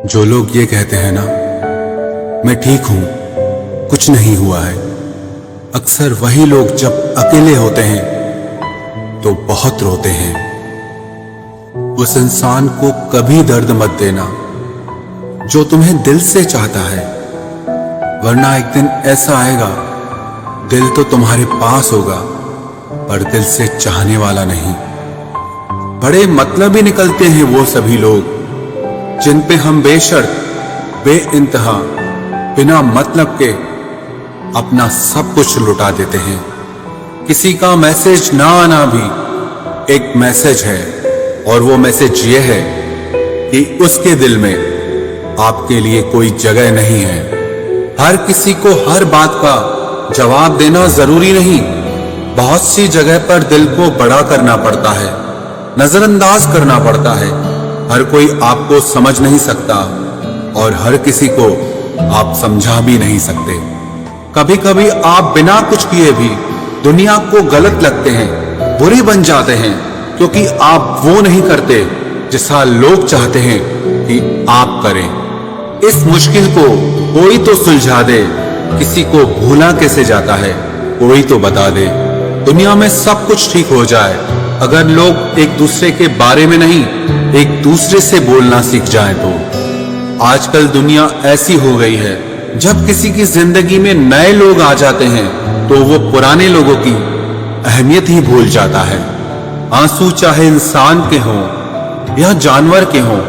जो लोग ये कहते हैं ना, मैं ठीक हूं, कुछ नहीं हुआ है, अक्सर वही लोग जब अकेले होते हैं तो बहुत रोते हैं। उस इंसान को कभी दर्द मत देना जो तुम्हें दिल से चाहता है, वरना एक दिन ऐसा आएगा, दिल तो तुम्हारे पास होगा पर दिल से चाहने वाला नहीं। बड़े मतलबी निकलते हैं वो सभी लोग जिन पे हम बेशर्त बेइंतहा बिना मतलब के अपना सब कुछ लुटा देते हैं। किसी का मैसेज ना आना भी एक मैसेज है, और वो मैसेज ये है कि उसके दिल में आपके लिए कोई जगह नहीं है। हर किसी को हर बात का जवाब देना जरूरी नहीं। बहुत सी जगह पर दिल को बड़ा करना पड़ता है, नजरअंदाज करना पड़ता है। हर कोई आपको समझ नहीं सकता और हर किसी को आप समझा भी नहीं सकते। कभी कभी आप बिना कुछ किए भी दुनिया को गलत लगते हैं, बुरे बन जाते हैं, क्योंकि आप वो नहीं करते जैसा लोग चाहते हैं कि आप करें। इस मुश्किल को कोई तो सुलझा दे। किसी को भूला कैसे जाता है, कोई तो बता दे। दुनिया में सब कुछ ठीक हो जाए अगर लोग एक दूसरे के बारे में नहीं, एक दूसरे से बोलना सीख जाएं तो। आजकल दुनिया ऐसी हो गई है, जब किसी की जिंदगी में नए लोग आ जाते हैं तो वो पुराने लोगों की अहमियत ही भूल जाता है। आंसू चाहे इंसान के हों या जानवर के हों,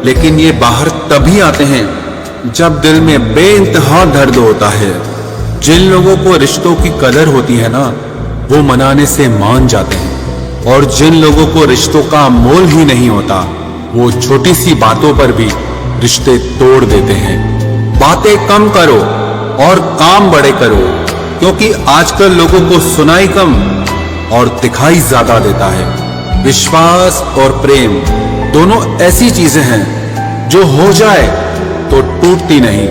लेकिन ये बाहर तभी आते हैं जब दिल में बेइंतहा दर्द होता है। जिन लोगों को रिश्तों की कदर होती है ना, वो मनाने से मान जाते हैं, और जिन लोगों को रिश्तों का मोल ही नहीं होता, वो छोटी सी बातों पर भी रिश्ते तोड़ देते हैं। बातें कम करो और काम बड़े करो, क्योंकि आजकल लोगों को सुनाई कम और दिखाई ज्यादा देता है। विश्वास और प्रेम दोनों ऐसी चीजें हैं जो हो जाए तो टूटती नहीं,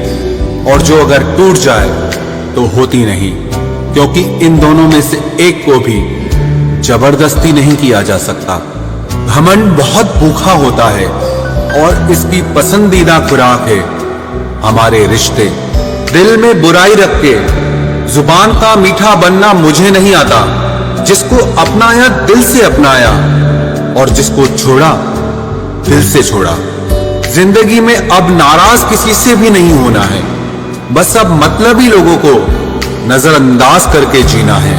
और जो अगर टूट जाए तो होती नहीं, क्योंकि इन दोनों में से एक को भी जबरदस्ती नहीं किया जा सकता। घमंड बहुत भूखा होता है और इसकी पसंदीदा खुराक है हमारे रिश्ते। दिल में बुराई रख के जुबान का मीठा बनना मुझे नहीं आता। जिसको अपनाया दिल से अपनाया, और जिसको छोड़ा दिल से छोड़ा। जिंदगी में अब नाराज किसी से भी नहीं होना है, बस अब मतलबी लोगों को नजरअंदाज करके जीना है।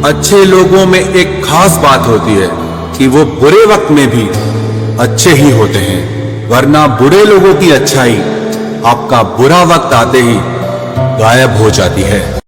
अच्छे लोगों में एक खास बात होती है कि वो बुरे वक्त में भी अच्छे ही होते हैं, वरना बुरे लोगों की अच्छाई आपका बुरा वक्त आते ही गायब हो जाती है।